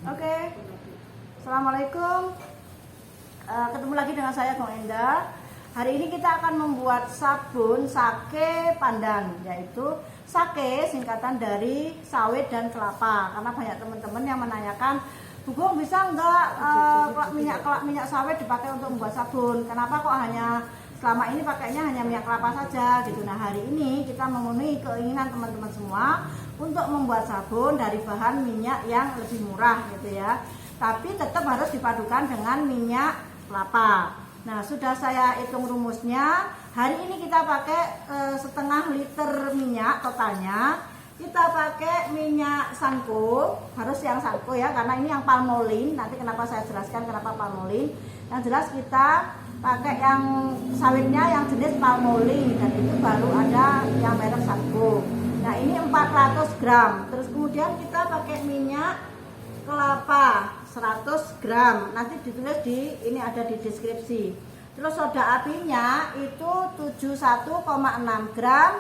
Oke, Assalamualaikum. Ketemu lagi dengan saya Gong Enda. Hari ini kita akan membuat sabun sake pandan, yaitu sake singkatan dari sawit dan kelapa. Karena banyak teman-teman yang menanyakan, Bu Gong bisa nggak minyak sawit dipakai untuk membuat sabun? Kenapa kok hanya selama ini pakainya hanya minyak kelapa saja gitu. Nah, hari ini kita memenuhi keinginan teman-teman semua untuk membuat sabun dari bahan minyak yang lebih murah gitu ya. Tapi tetap harus dipadukan dengan minyak kelapa. Nah, sudah saya hitung rumusnya. Hari ini kita pakai setengah liter minyak totalnya. Kita pakai minyak Sanko, harus yang Sanko ya, karena ini yang palmolin. Nanti kenapa saya jelaskan kenapa palmolin. Yang jelas kita pakai yang sawitnya yang jenis palmolin, dan itu baru ada yang merek Sanko. Nah, ini 400 gram. Terus kemudian kita pakai minyak kelapa 100 gram. Nanti ditulis ini ada di deskripsi. Terus soda apinya itu 71,6 gram.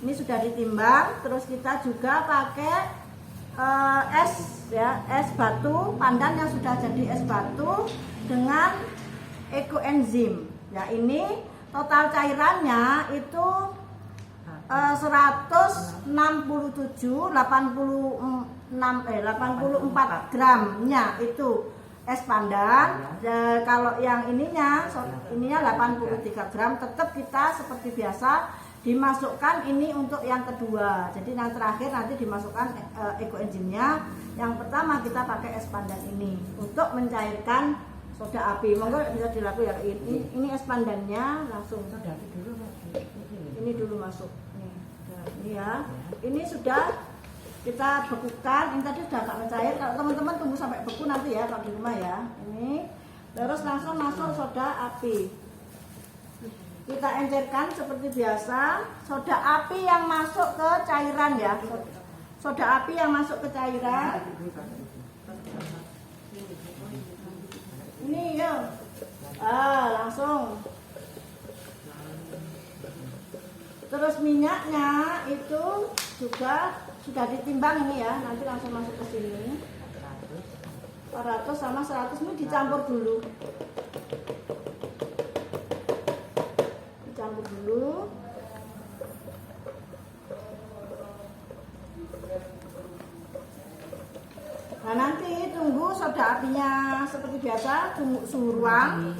Ini sudah ditimbang. Terus kita juga pakai es batu pandan yang sudah jadi es batu dengan ekoenzim. Ya, ini total cairannya itu 84 gramnya itu es pandan. Kalau yang ininya 83 gram. Tetap kita seperti biasa dimasukkan ini untuk yang kedua. Jadi yang terakhir nanti dimasukkan ekoenzimnya. Yang pertama kita pakai es pandan ini untuk mencairkan soda api. Monggo bisa dilakukan ya. Ini es pandannya langsung soda api dulu. Ini dulu masuk. Ini ya, ini sudah kita bekukan. Ini tadi sudah agak mencair. Kalau teman-teman tunggu sampai beku nanti ya kalau di rumah ya. Ini terus langsung masuk soda api. Kita encerkan seperti biasa. Soda api yang masuk ke cairan ya. Soda api yang masuk ke cairan. Ini ya. Langsung. Terus minyaknya itu juga sudah ditimbang ini ya, nanti langsung masuk ke sini. 400 sama 100 ini dicampur dulu. Dicampur dulu. Nah, nanti tunggu soda apinya seperti biasa, tunggu suhu ruang.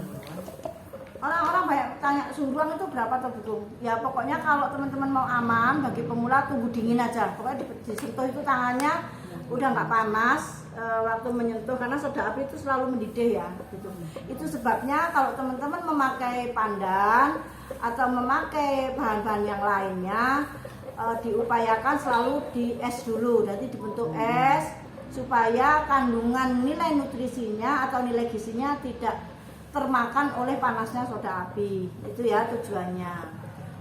Orang-orang banyak tanya suhu ruang itu berapa atau betul? Ya pokoknya kalau teman-teman mau aman bagi pemula tunggu dingin aja. Pokoknya disentuh itu tangannya udah nggak panas waktu menyentuh, karena soda api itu selalu mendidih ya. Gitu. Itu sebabnya kalau teman-teman memakai pandan atau memakai bahan-bahan yang lainnya diupayakan selalu di es dulu. Nanti dibentuk es supaya kandungan nilai nutrisinya atau nilai gizinya tidak termakan oleh panasnya soda api. Itu ya tujuannya.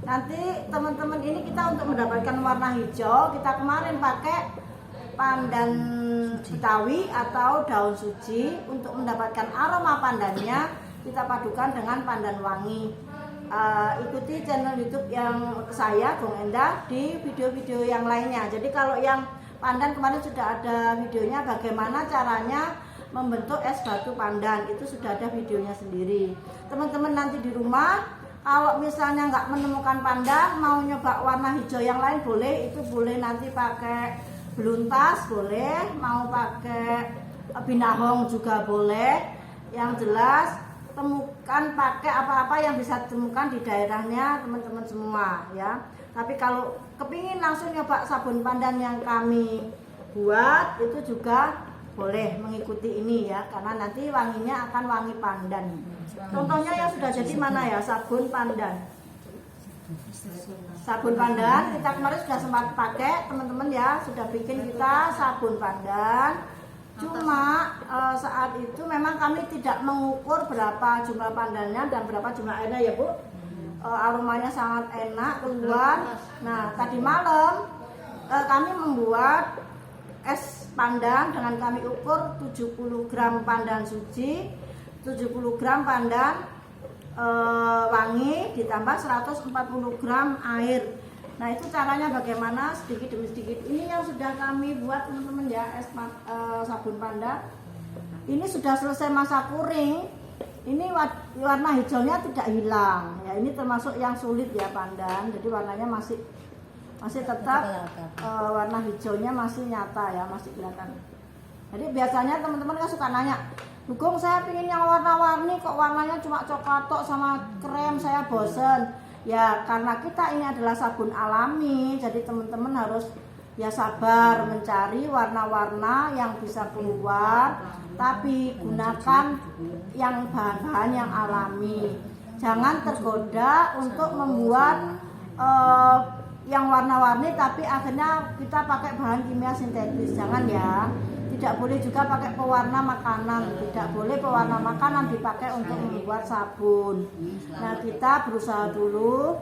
Nanti teman-teman ini kita untuk mendapatkan warna hijau, kita kemarin pakai pandan betawi atau daun suji. Untuk mendapatkan aroma pandannya kita padukan dengan pandan wangi. Ikuti channel YouTube yang saya Gong Enda di video-video yang lainnya. Jadi kalau yang pandan kemarin sudah ada videonya bagaimana caranya membentuk es batu pandan, itu sudah ada videonya sendiri. Teman-teman nanti di rumah kalau misalnya nggak menemukan pandan, mau nyoba warna hijau yang lain boleh. Itu boleh nanti pakai beluntas boleh, mau pakai binahong juga boleh. Yang jelas temukan pakai apa-apa yang bisa ditemukan di daerahnya teman-teman semua ya. Tapi kalau kepingin langsung nyoba sabun pandan yang kami buat, itu juga boleh mengikuti ini ya, karena nanti wanginya akan wangi pandan. Contohnya yang sudah jadi mana ya, sabun pandan. Sabun pandan kita kemarin sudah sempat pakai teman-teman ya, sudah bikin kita sabun pandan. Cuma saat itu memang kami tidak mengukur berapa jumlah pandannya dan berapa jumlah airnya ya Bu. Aromanya sangat enak keluar. Nah, tadi malam kami membuat es pandan dengan kami ukur 70 gram pandan suci, 70 gram pandan wangi, ditambah 140 gram air. Nah, itu caranya bagaimana sedikit demi sedikit. Ini yang sudah kami buat teman-teman ya, sabun pandan. ini sudah selesai masa kuring, ini warna hijaunya tidak hilang. Ya, ini termasuk yang sulit ya pandan. Jadi warnanya masih tetap warna hijaunya masih nyata ya, masih kelihatan. Jadi biasanya teman-teman kan suka nanya, Dugong saya pingin yang warna-warni kok warnanya cuma coklat tok sama krem, saya bosen. Ya karena kita ini adalah sabun alami, jadi teman-teman harus ya sabar mencari warna-warna yang bisa keluar, tapi gunakan yang bahan-bahan yang alami. Jangan tergoda untuk membuat yang warna-warni tapi akhirnya kita pakai bahan kimia sintetis. Jangan ya. Tidak boleh juga pakai pewarna makanan, tidak boleh pewarna makanan dipakai untuk membuat sabun. Nah, kita berusaha dulu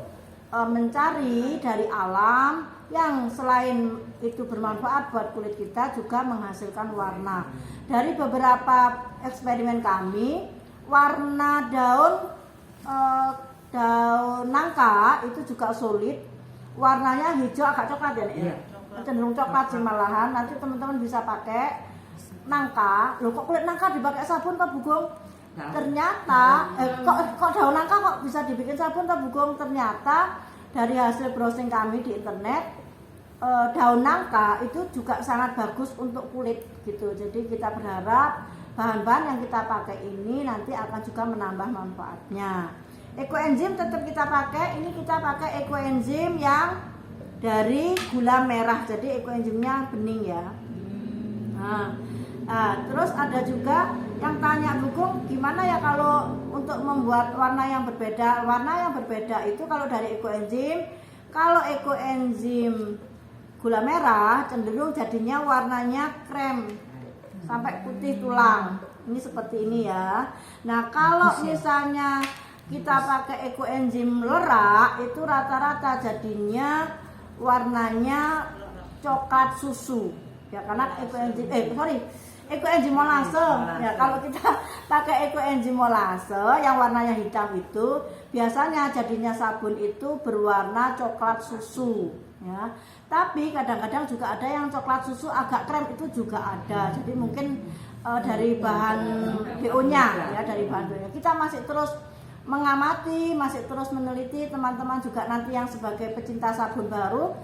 mencari dari alam yang selain itu bermanfaat buat kulit kita juga menghasilkan warna. Dari beberapa eksperimen kami, warna daun nangka itu juga sulit. Warnanya hijau agak coklat ya, Nek? Cenderung coklat sih malahan. Nanti teman-teman bisa pakai nangka. Loh kok kulit nangka dipakai sabun Pak Bugong? Ternyata kok daun nangka kok bisa dibikin sabun Pak Bugong? Ternyata dari hasil browsing kami di internet, daun nangka itu juga sangat bagus untuk kulit gitu. Jadi kita berharap bahan-bahan yang kita pakai ini nanti akan juga menambah manfaatnya. Ekoenzim tetap kita pakai. Ini kita pakai ekoenzim yang dari gula merah. Jadi ekoenzimnya bening ya. Nah, terus ada juga yang tanya, Dugong gimana ya kalau untuk membuat warna yang berbeda? Warna yang berbeda itu kalau dari ekoenzim, kalau ekoenzim gula merah cenderung jadinya warnanya krem sampai putih tulang. Ini seperti ini ya. Nah, kalau misalnya kita pakai ekoenzim lerak itu rata-rata jadinya warnanya coklat susu. Ya karena ekoenzim molase. Ya kalau kita pakai ekoenzim molase yang warnanya hitam itu biasanya jadinya sabun itu berwarna coklat susu ya. Tapi kadang-kadang juga ada yang coklat susu agak krem itu juga ada. Jadi mungkin dari bahan BO-nya ya, dari bahan BO-nya. Kita masih terus mengamati, masih terus meneliti. Teman-teman juga nanti yang sebagai pecinta sabun baru,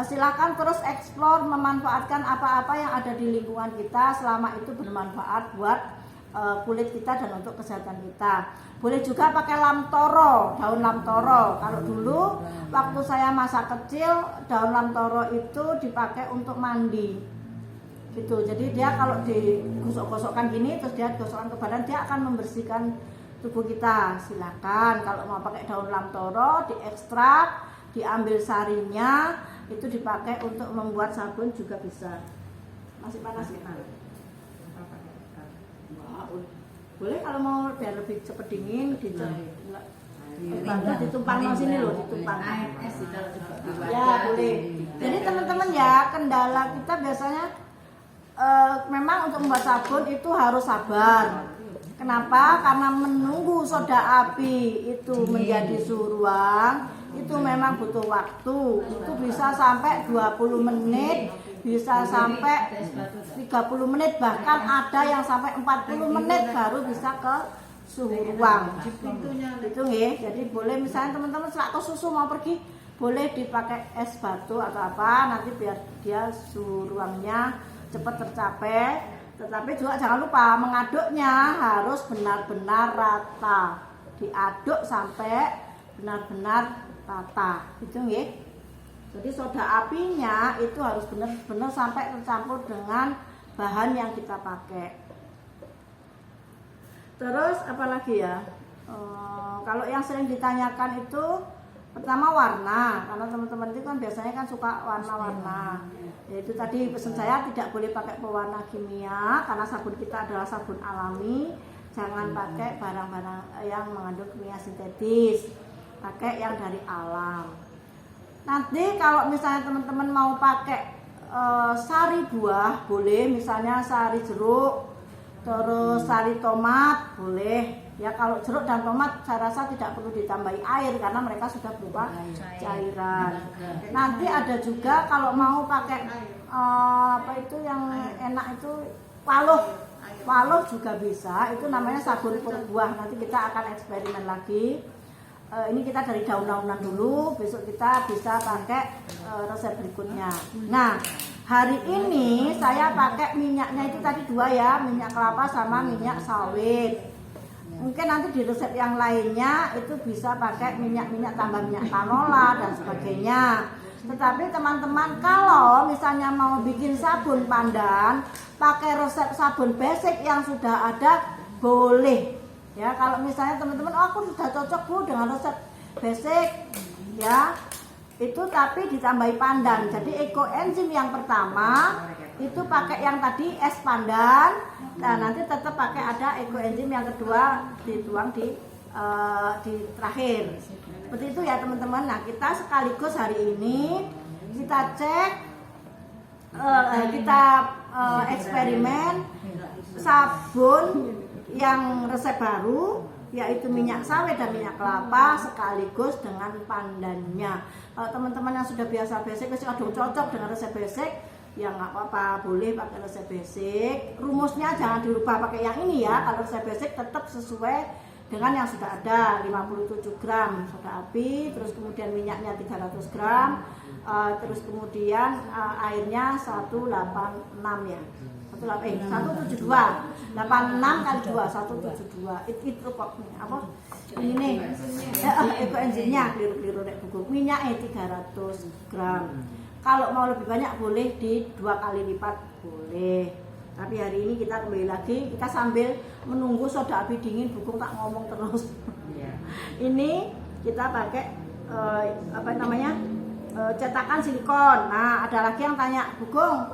silakan terus eksplor, memanfaatkan apa-apa yang ada di lingkungan kita selama itu bermanfaat buat kulit kita dan untuk kesehatan kita. Boleh juga pakai lamtoro, daun lamtoro. Kalau dulu waktu saya masa kecil, daun lamtoro itu dipakai untuk mandi gitu. Jadi dia kalau digosok-gosokkan gini terus dia digosokkan ke badan, dia akan membersihkan tubuh kita. Silakan kalau mau pakai daun lamtoro, diekstrak, diambil sarinya, itu dipakai untuk membuat sabun juga bisa. Masih panas ya? Boleh kalau mau biar lebih cepat dingin, ditumpang di sini loh, ditumpang. Ya boleh. Jadi teman-teman ya, kendala kita biasanya memang untuk membuat sabun itu harus sabar. Kenapa? Karena menunggu soda api itu menjadi suhu ruang itu memang butuh waktu. Itu bisa sampai 20 menit, bisa sampai 30 menit, bahkan ada yang sampai 40 menit baru bisa ke suhu ruang. Itu nggih. Jadi boleh misalnya teman-teman sewaktu susu mau pergi, boleh dipakai es batu atau apa, nanti biar dia suhu ruangnya cepat tercapai. Tetapi juga jangan lupa mengaduknya harus benar-benar rata. Diaduk sampai benar-benar rata. Itu nggih. Jadi soda apinya itu harus benar-benar sampai tercampur dengan bahan yang kita pakai. Terus apalagi ya? Kalau yang sering ditanyakan itu pertama warna, karena teman-teman itu kan biasanya kan suka warna-warna. Yaitu tadi pesan saya tidak boleh pakai pewarna kimia karena sabun kita adalah sabun alami. Jangan pakai barang-barang yang mengandung kimia sintetis. Pakai yang dari alam. Nanti kalau misalnya teman-teman mau pakai sari buah boleh, misalnya sari jeruk, terus sari tomat boleh. Ya kalau jeruk dan tomat saya rasa tidak perlu ditambahi air karena mereka sudah berupa cairan. Nanti ada juga kalau mau pakai apa itu yang enak itu Waluh juga bisa, itu namanya sabun berbuah. Nanti kita akan eksperimen lagi. Ini kita dari daun-daunan dulu, besok kita bisa pakai resep berikutnya. Nah, hari ini saya pakai minyaknya itu tadi 2 ya, minyak kelapa sama minyak sawit. Mungkin nanti di resep yang lainnya itu bisa pakai minyak tambah minyak canola dan sebagainya. Tetapi teman-teman kalau misalnya mau bikin sabun pandan, pakai resep sabun basic yang sudah ada boleh. Ya, kalau misalnya teman-teman, oh aku sudah cocok Bu dengan resep basic, ya itu tapi ditambahi pandan. Jadi ekoenzim yang pertama itu pakai yang tadi es pandan, dan nanti tetap pakai ada ekoenzim yang kedua dituang di terakhir. Seperti itu ya teman-teman. Nah kita sekaligus hari ini kita cek, eksperimen sabun yang resep baru, yaitu minyak sawit dan minyak kelapa sekaligus dengan pandannya. Kalau teman-teman yang sudah biasa basic, aduh cocok dengan resep basic, ya nggak apa-apa, boleh pakai resep basic. Rumusnya jangan dirubah pakai yang ini ya. Kalau resep basic tetap sesuai dengan yang sudah ada, 57 gram soda api, terus kemudian minyaknya 300 gram, terus kemudian airnya 186 ya. 172, 86 kali 2, 172. Itu kok apa? Ini nih. Ekoenzimnya keliru-keliru nek buku. Minyaknya 300 gram. Kalau mau lebih banyak boleh di 2 kali lipat boleh. Tapi hari ini kita kembali lagi, kita sambil menunggu soda api dingin. Bukung tak ngomong terus. Ini kita pakai cetakan silikon. Nah, ada lagi yang tanya, Bukung,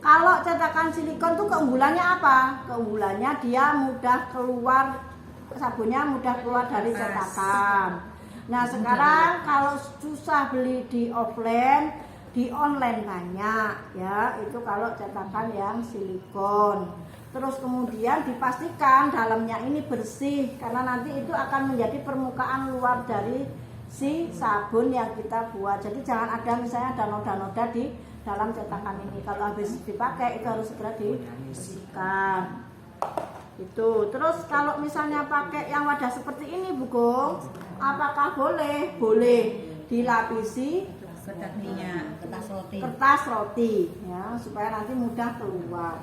kalau cetakan silikon tuh keunggulannya apa? Keunggulannya dia mudah keluar, sabunnya mudah keluar dari cetakan. Nah sekarang kalau susah beli di offline, di online banyak ya, itu kalau cetakan yang silikon. Terus kemudian dipastikan dalamnya ini bersih, karena nanti itu akan menjadi permukaan luar dari si sabun yang kita buat. Jadi jangan ada misalnya ada noda-noda di dalam cetakan ini. Kalau habis dipakai itu harus segera dibersihkan. Itu. Terus kalau misalnya pakai yang wadah seperti ini, Bukung, apakah boleh? Boleh dilapisi kertas roti ya, supaya nanti mudah keluar.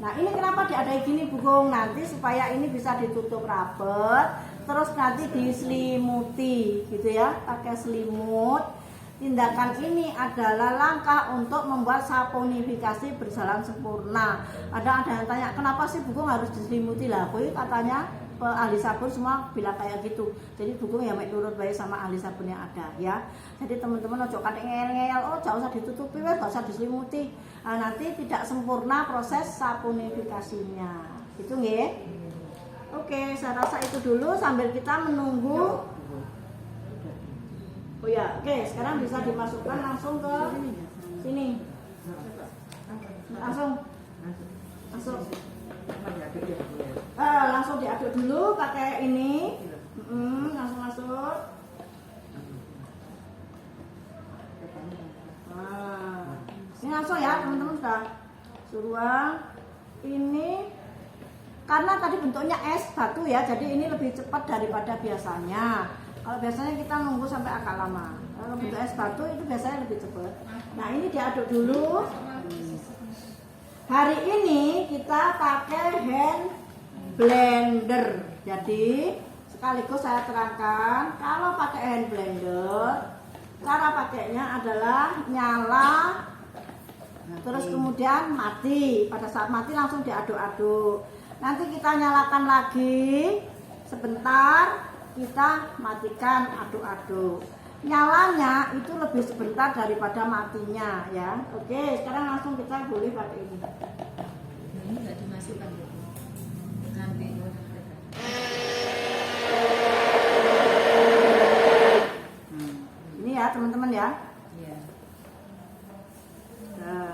Nah ini kenapa diadai gini, Bukung? Nanti supaya ini bisa ditutup rapet, terus nanti diselimuti gitu ya, pakai selimut. Tindakan ini adalah langkah untuk membuat saponifikasi berjalan sempurna. Ada yang tanya, kenapa sih Bukung harus diselimuti? Lah, katanya ahli sabun semua bilang kayak gitu. Jadi Bukung ya nurut baik sama ahli sabun yang ada ya. Jadi teman-teman ojo kadang ngeyel, oh jangan usah ditutupi, nggak usah diselimuti. Nah, nanti tidak sempurna proses saponifikasinya. Itu nggih. Oke, saya rasa itu dulu sambil kita menunggu. Oh ya, oke, sekarang bisa dimasukkan langsung ke sini. Langsung diaduk dulu pakai ini. Langsung masuk. Ini langsung ya teman-teman, sudah suruh ini. Karena tadi bentuknya es batu ya, jadi ini lebih cepat daripada biasanya. Kalau biasanya kita nunggu sampai agak lama. Kalau bentuk es batu itu biasanya lebih cepat. Nah ini diaduk dulu. Hari ini kita pakai hand blender. Jadi sekaligus saya terangkan, kalau pakai hand blender, cara pakainya adalah nyala, terus kemudian mati. Pada saat mati langsung diaduk-aduk. Nanti kita nyalakan lagi sebentar, kita matikan, aduk-aduk. Nyalanya itu lebih sebentar daripada matinya ya. Oke, sekarang langsung kita boleh pakai ini. Ini nggak dimasukkan nanti. Ini ya teman-teman ya. Iya. Nah.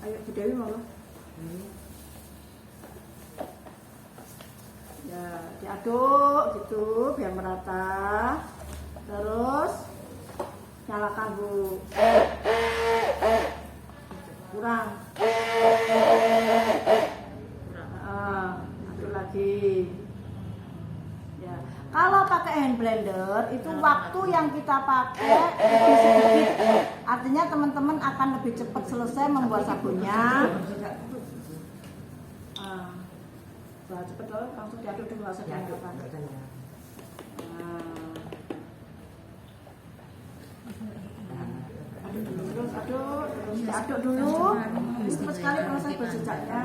Ayo Bu Dewi mau. Ya, diaduk gitu biar merata. Terus nyalakan Bu. kurang. Aduk lagi. Ya. Kalau pakai hand blender itu waktu yang kita pakai lebih sedikit. Artinya teman-teman akan lebih cepat selesai membuat sabunnya. Cepet loh, langsung diaduk dulu, langsung diaduk kan. Aduk dulu, diaduk dulu. Ini cepat sekali proses berjejaknya.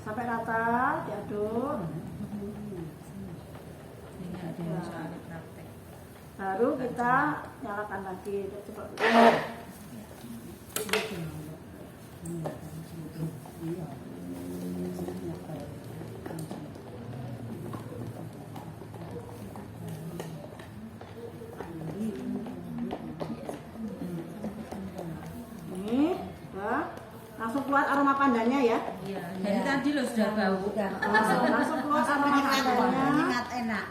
Sampai rata, diaduk. Baru kita nyalakan lagi. Coba. Langsung keluar aroma pandannya ya. Iya, dari tadi lo sudah bau. Langsung keluar aroma pandannya. Enak.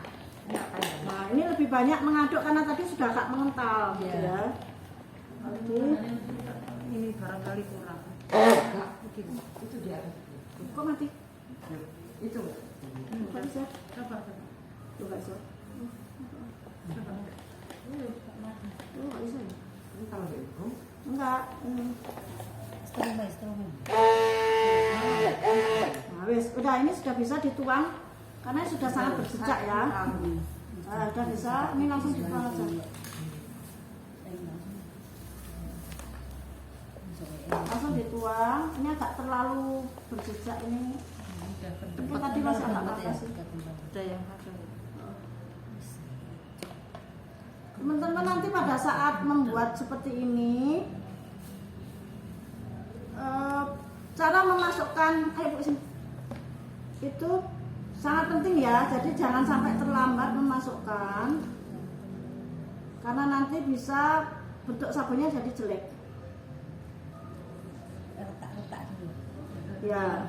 Nah, ini lebih banyak mengaduk karena tadi sudah agak mengental gitu ya. Oke. Ini barangkali kurang. Itu dia. Kok mati? Itu. Kok bisa? Coba. Tuh nggak bisa. Nggak bisa ya? Ini kalau itu. Enggak. Setengah. Nah, wis, udah ini sudah bisa dituang karena sudah sangat berjejak ya. Nah, udah bisa, ini langsung dituang aja. Langsung dituang, ini agak terlalu berjejak ini. Mungkin tadi masih agak panas sih. Ada yang ada. Teman-teman nanti pada saat membuat seperti ini, cara memasukkan itu sangat penting ya. Jadi jangan sampai terlambat memasukkan, karena nanti bisa bentuk sabunnya jadi jelek. Retak dulu. Ya.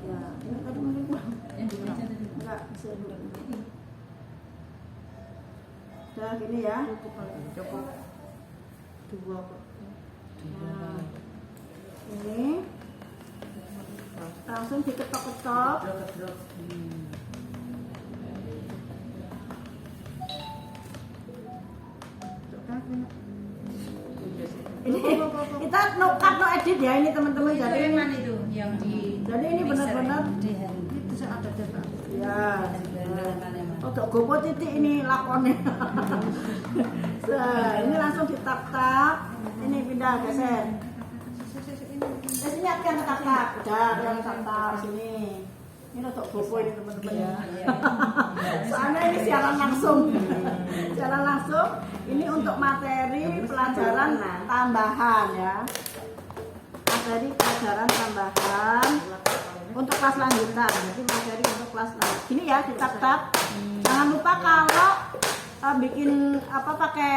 Ya, ini tadi mungkin kurang. Enggak, bisa dulu. Udah gini ya. Cukup. Dua. Nah, ini langsung diketok-ketok. Ini kita no cut no edit ya ini teman-teman. Itu Jadi yang ini, mana itu? Yang di jadi ini benar-benar Itu saya ada data. ya. Untuk gopo titik ini lakonnya. Nah, ini langsung ditap-tap. Ini pindah geser. Sini akan tap-tap. Udah, yang tap-tap sini. Ini untuk gopo ini teman-teman ya. Soalnya ini siaran langsung. Siaran langsung. Ini untuk materi pelajaran tambahan ya. Materi pelajaran tambahan untuk kelas lanjutan. Jadi materi untuk kelas lanjutan. Gini ya, ditap-tap. Jangan lupa kalau bikin apa pakai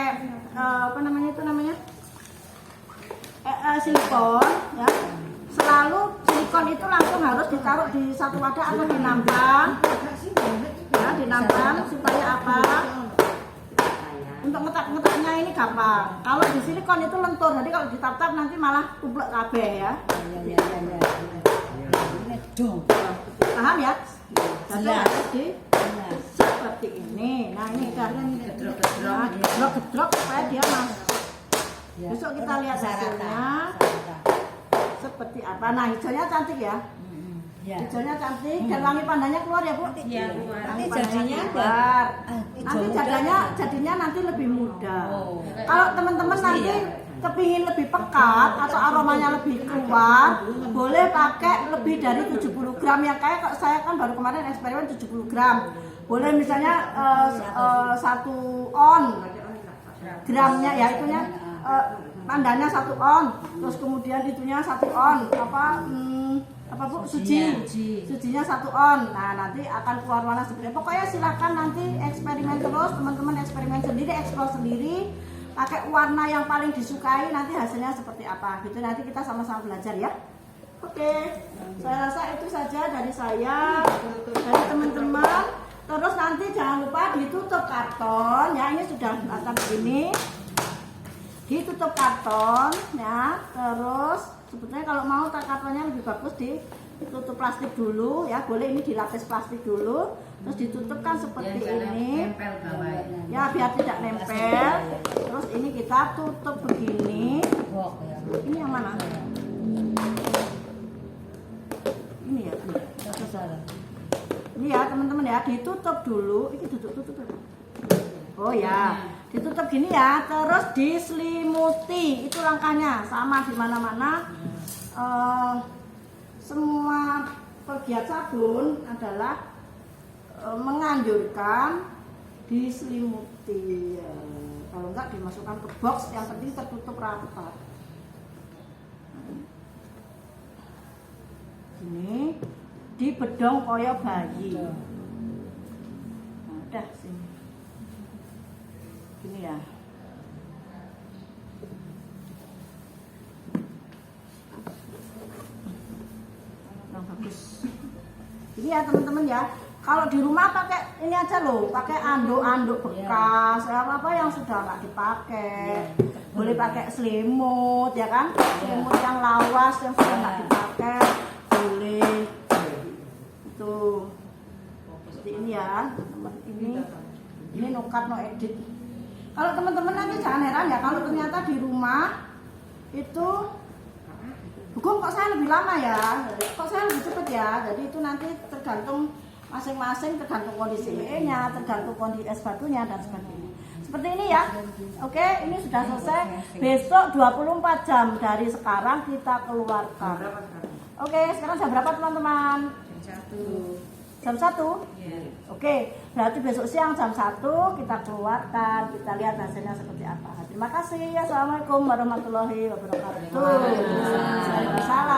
apa namanya itu namanya silikon ya. Selalu silikon itu langsung harus ditaruh di satu wadah atau dinampang ya, dinampang supaya apa? Untuk ngetak-ngetaknya ini gampang. Kalau di silikon itu lentur, jadi kalau ditap-tap nanti malah kuplek kabeh ya. Paham ya? Jadi seperti ini. Nah ini karena ini gedrok supaya dia masuk. Besok kita lihat hasilnya seperti apa. Nah hijaunya cantik ya. Hijaunya cantik dan wangi pandannya keluar ya Bu. Iya, keluar. Wangi Nanti pandannya jadinya keluar. Nanti hijau jadinya nanti lebih mudah. Oh. Kalau teman-teman nanti kepingin lebih pekat atau aromanya lebih keluar, boleh pakai lebih dari 70 gram ya. Kayak saya kan baru kemarin eksperimen 70 gram. Boleh misalnya 1 on gramnya ya, itunya pandannya 1 on, terus kemudian itunya 1 on apa Bu? Sujinya 1 on. Nah nanti akan keluar warna seperti apa. Pokoknya silahkan nanti eksperimen terus, teman-teman eksperimen sendiri, eksplor sendiri, pakai warna yang paling disukai, nanti hasilnya seperti apa gitu. Nanti kita sama-sama belajar ya. Oke, saya rasa itu saja dari saya, dari teman-teman. Terus nanti jangan lupa ditutup karton ya, ini sudah matang begini. ditutup karton ya. Terus sebetulnya kalau mau kartonnya lebih bagus ditutup plastik dulu ya, boleh ini dilapis plastik dulu, terus ditutup kan seperti ini Nempel bawahnya. ya biar tidak nempel. Terus ini kita tutup begini. Ini yang mana? Ini ya, ini ya teman-teman ya, ditutup dulu. Ini tutup. Oh ya, ditutup gini ya, terus diselimuti. Itu langkahnya sama di mana-mana. Semua pegiat sabun adalah menganjurkan diselimuti. Kalau enggak dimasukkan ke box, yang penting tertutup rapat. Ini di bedong koyo bayi. Nah, udah sini. Gini ya. Nah, bagus. Ini ya teman-teman ya. Kalau di rumah pakai ini aja loh, pakai anduk-anduk bekas, apa yang sudah nggak dipakai. Boleh pakai selimut ya kan? Selimut yang lawas yang sudah nggak dipakai. Boleh itu seperti ini ya teman, ini no cut no edit. Kalau teman-teman nanti jangan heran ya kalau ternyata di rumah itu hukum kok saya lebih lama ya, kok saya lebih cepat ya. Jadi itu nanti tergantung masing-masing, tergantung kondisi WE-nya, tergantung kondisi es batunya dan sebagainya. Seperti ini ya. Oke, ini sudah selesai. Besok 24 jam dari sekarang kita keluarkan. Oke, sekarang jam berapa teman-teman? Jam 1? Iya. Oke, berarti besok siang jam 1 kita keluarkan, kita lihat hasilnya seperti apa. Terima kasih. Assalamualaikum warahmatullahi wabarakatuh. Waalaikumsalam.